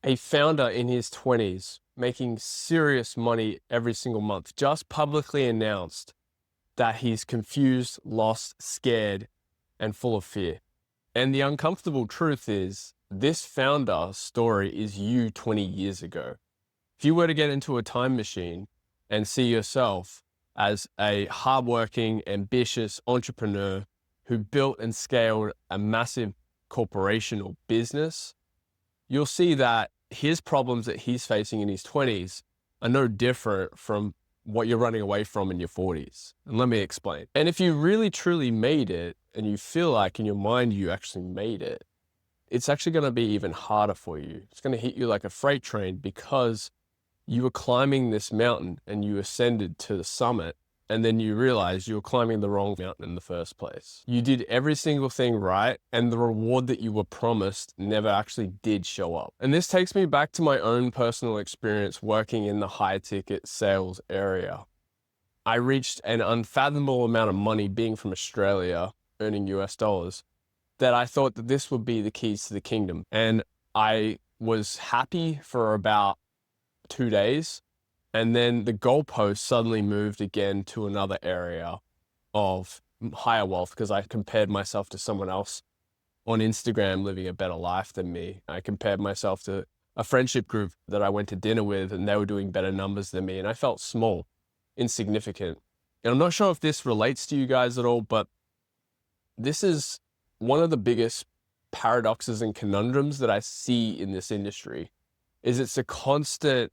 A founder in his 20s making serious money every single month just publicly announced that he's confused, lost, scared, and full of fear. And the uncomfortable truth is, this founder story is you 20 years ago. If you were to get into a time machine and see yourself as a hardworking, ambitious entrepreneur who built and scaled a massive corporation or business, you'll see that his problems that he's facing in his 20s are no different from what you're running away from in your 40s. And let me explain. And if you really truly made it and you feel like in your mind you actually made it, it's actually going to be even harder for you. It's going to hit you like a freight train because you were climbing this mountain and you ascended to the summit, and then you realize you were climbing the wrong mountain in the first place. You did every single thing right, and the reward that you were promised never actually did show up. And this takes me back to my own personal experience working in the high ticket sales area. I reached an unfathomable amount of money being from Australia, earning US dollars, that I thought that this would be the keys to the kingdom. And I was happy for about 2 days. And then the goalpost suddenly moved again to another area of higher wealth because I compared myself to someone else on Instagram living a better life than me. I compared myself to a friendship group that I went to dinner with and they were doing better numbers than me. And I felt small, insignificant. And I'm not sure if this relates to you guys at all, but this is one of the biggest paradoxes and conundrums that I see in this industry is it's a constant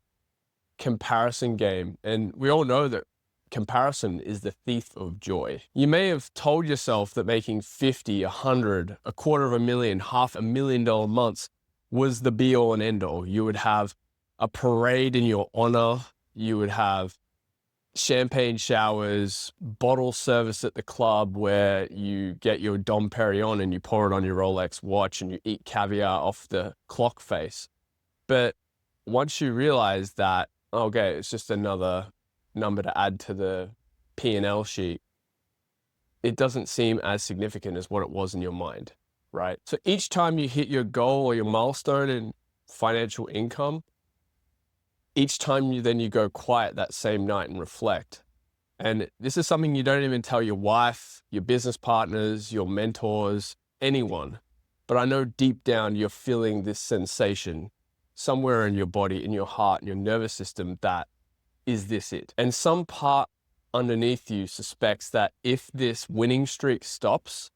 comparison game. And we all know that comparison is the thief of joy. You may have told yourself that making 50, 100, $250,000, $500,000 months was the be all and end all. You would have a parade in your honor. You would have champagne showers, bottle service at the club where you get your Dom Perignon and you pour it on your Rolex watch and you eat caviar off the clock face. But once you realize that, okay, it's just another number to add to the P&L sheet, it doesn't seem as significant as what it was in your mind, right? So each time you hit your goal or your milestone in financial income, each time you go quiet that same night and reflect. And this is something you don't even tell your wife, your business partners, your mentors, anyone. But I know deep down you're feeling this sensation somewhere in your body, in your heart, in your nervous system that, is this it? And some part underneath you suspects that if this winning streak stops,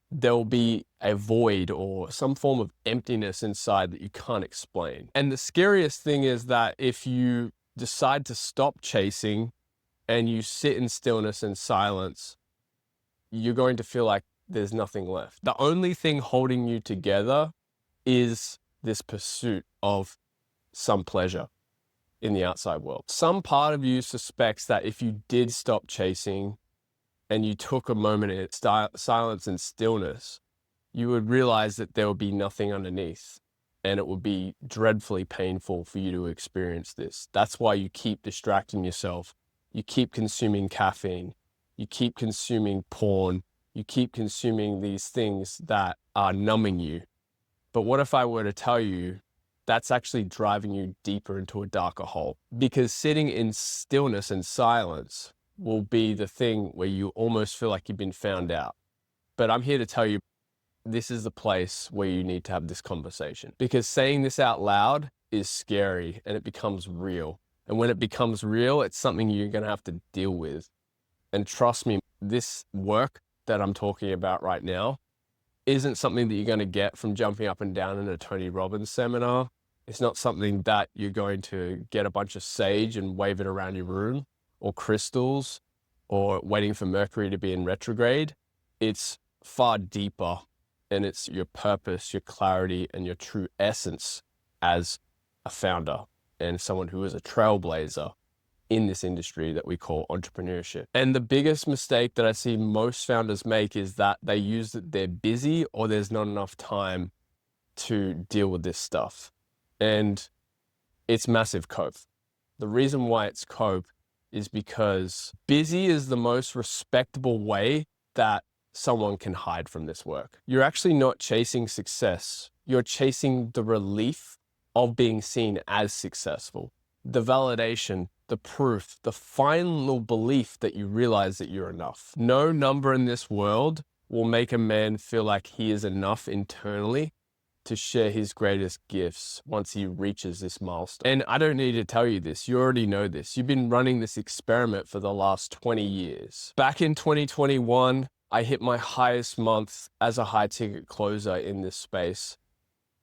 there'll be a void or some form of emptiness inside that you can't explain. And the scariest thing is that if you decide to stop chasing and you sit in stillness and silence, you're going to feel like there's nothing left. The only thing holding you together is this pursuit of some pleasure in the outside world. Some part of you suspects that if you did stop chasing and you took a moment in silence and stillness, you would realize that there would be nothing underneath and it would be dreadfully painful for you to experience this. That's why you keep distracting yourself. You keep consuming caffeine. You keep consuming porn. You keep consuming these things that are numbing you. But what if I were to tell you that's actually driving you deeper into a darker hole? Because sitting in stillness and silence will be the thing where you almost feel like you've been found out. But I'm here to tell you, this is the place where you need to have this conversation, because saying this out loud is scary and it becomes real. And when it becomes real, it's something you're going to have to deal with. And trust me, this work that I'm talking about right now isn't something that you're going to get from jumping up and down in a Tony Robbins seminar. It's not something that you're going to get a bunch of sage and wave it around your room, or crystals, or waiting for Mercury to be in retrograde. It's far deeper, and it's your purpose, your clarity, and your true essence as a founder and someone who is a trailblazer in this industry that we call entrepreneurship. And the biggest mistake that I see most founders make is that they use that they're busy or there's not enough time to deal with this stuff. And it's massive cope. The reason why it's cope is because busy is the most respectable way that someone can hide from this work. You're actually not chasing success. You're chasing the relief of being seen as successful. The validation, the proof, the final belief that you realize that you're enough. No number in this world will make a man feel like he is enough internally to share his greatest gifts once he reaches this milestone. And I don't need to tell you this. You already know this. You've been running this experiment for the last 20 years. Back in 2021, I hit my highest month as a high ticket closer in this space.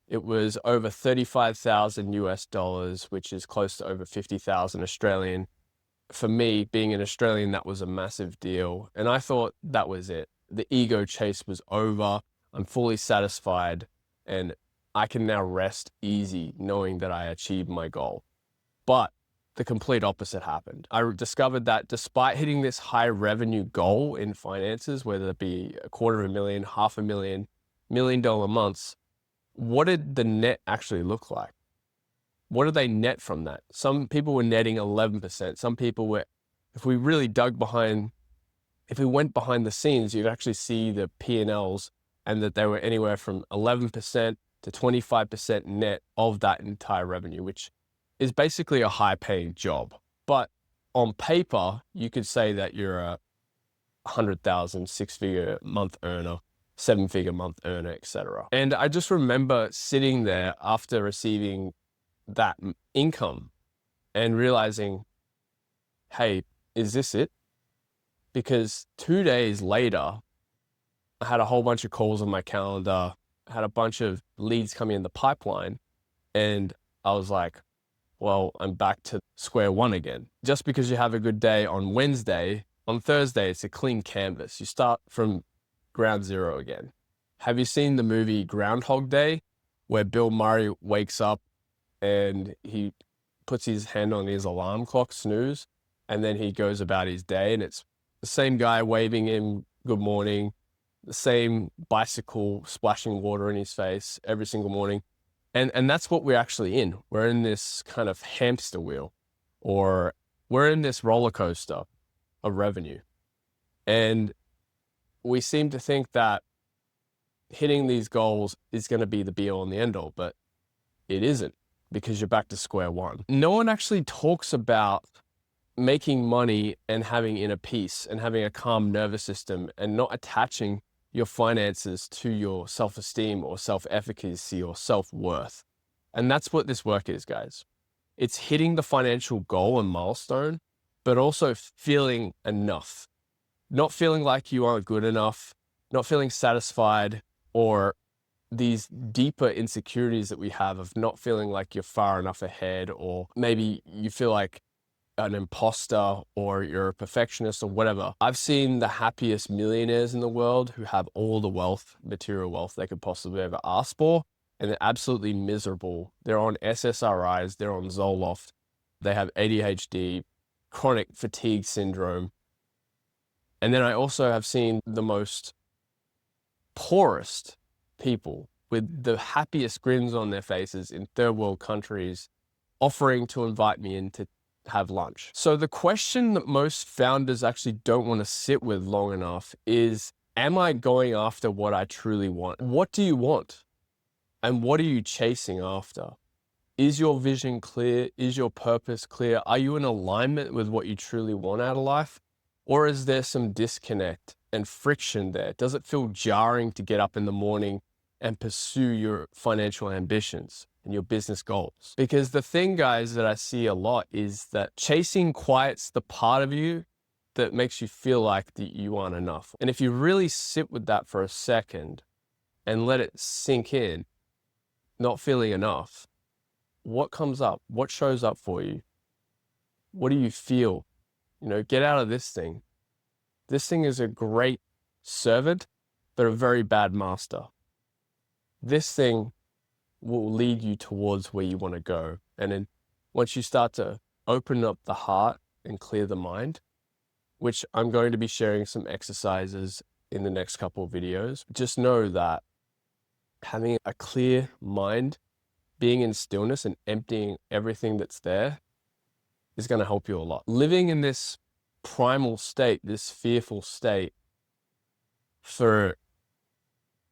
It was over 35,000 US dollars, which is close to over 50,000 Australian. For me, being an Australian, that was a massive deal. And I thought that was it. The ego chase was over. I'm fully satisfied. And I can now rest easy knowing that I achieved my goal. But the complete opposite happened. I discovered that despite hitting this high revenue goal in finances, whether it be $250,000, $500,000, $1 million months, what did the net actually look like? What did they net from that? Some people were netting 11%. Some people were, if we really dug behind, if we went behind the scenes, you'd actually see the P&Ls and that they were anywhere from 11% to 25% net of that entire revenue, which is basically a high paying job. But on paper, you could say that you're a 100,000 6-figure month earner, 7-figure month earner, etc. And I just remember sitting there after receiving that income and realizing, hey, is this it? Because 2 days later, I had a whole bunch of calls on my calendar, had a bunch of leads coming in the pipeline, and I was like, well, I'm back to square one again. Just because you have a good day on Wednesday, on Thursday, it's a clean canvas. You start from ground zero again. Have you seen the movie Groundhog Day, where Bill Murray wakes up and he puts his hand on his alarm clock, snooze, and then he goes about his day, and it's the same guy waving him good morning, the same bicycle splashing water in his face every single morning. And that's what we're actually in. We're in this kind of hamster wheel, or we're in this roller coaster of revenue. And we seem to think that hitting these goals is going to be the be all and the end all, but it isn't, because you're back to square one. No one actually talks about making money and having inner peace and having a calm nervous system and not attaching your finances to your self-esteem or self-efficacy or self-worth. And that's what this work is, guys. It's hitting the financial goal and milestone, but also feeling enough. Not feeling like you aren't good enough, not feeling satisfied, or these deeper insecurities that we have of not feeling like you're far enough ahead, or maybe you feel like an imposter or you're a perfectionist or whatever. I've seen the happiest millionaires in the world who have all the wealth, material wealth they could possibly ever ask for, and they're absolutely miserable. They're on SSRIs, they're on Zoloft, they have ADHD, chronic fatigue syndrome. And then I also have seen the most poorest people with the happiest grins on their faces in third world countries offering to invite me in to have lunch. So the question that most founders actually don't want to sit with long enough is, am I going after what I truly want? What do you want? And what are you chasing after? Is your vision clear? Is your purpose clear? Are you in alignment with what you truly want out of life? Or is there some disconnect and friction there? Does it feel jarring to get up in the morning and pursue your financial ambitions and your business goals? Because the thing, guys, that I see a lot is that chasing quiets the part of you that makes you feel like that you aren't enough. And if you really sit with that for a second and let it sink in, not feeling enough, what comes up? What shows up for you? What do you feel? You know, get out of this thing. This thing is a great servant, but a very bad master. This thing will lead you towards where you want to go. And then once you start to open up the heart and clear the mind, which I'm going to be sharing some exercises in the next couple of videos, just know that having a clear mind, being in stillness and emptying everything that's there is going to help you a lot. Living in this primal state, this fearful state for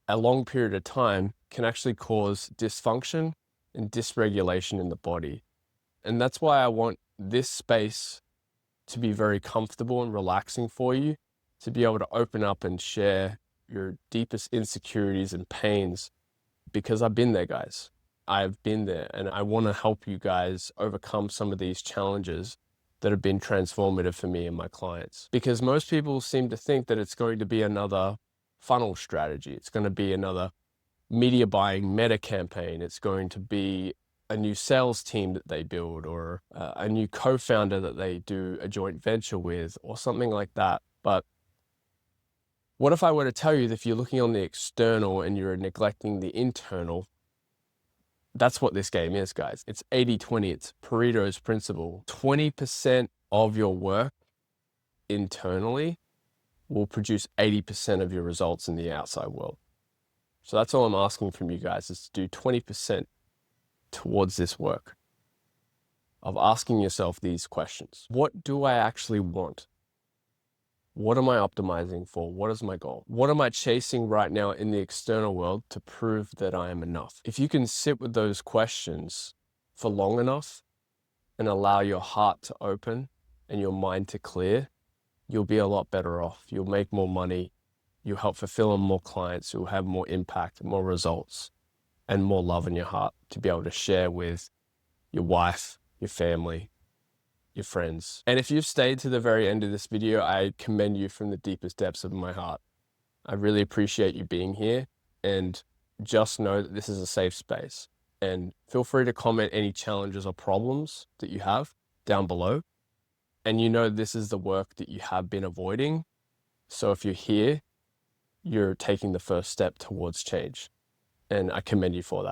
a long period of time can actually cause dysfunction and dysregulation in the body. And that's why I want this space to be very comfortable and relaxing for you, to be able to open up and share your deepest insecurities and pains, because I've been there, guys. I've been there, and I want to help you guys overcome some of these challenges that have been transformative for me and my clients. Because most people seem to think that it's going to be another funnel strategy. It's going to be another media buying meta campaign. It's going to be a new sales team that they build, or a new co-founder that they do a joint venture with, or something like that. But what if I were to tell you that if you're looking on the external and you're neglecting the internal, that's what this game is, guys. It's 80-20. It's Pareto's principle. 20% of your work internally will produce 80% of your results in the outside world. So that's all I'm asking from you guys, is to do 20% towards this work of asking yourself these questions. What do I actually want? What am I optimizing for? What is my goal? What am I chasing right now in the external world to prove that I am enough? If you can sit with those questions for long enough and allow your heart to open and your mind to clear, you'll be a lot better off. You'll make more money. You'll help fulfill more clients. You'll have more impact, more results, and more love in your heart to be able to share with your wife, your family, your friends. And if you've stayed to the very end of this video, I commend you from the deepest depths of my heart. I really appreciate you being here, and just know that this is a safe space. And feel free to comment any challenges or problems that you have down below. And you know this is the work that you have been avoiding. So if you're here, you're taking the first step towards change. And I commend you for that.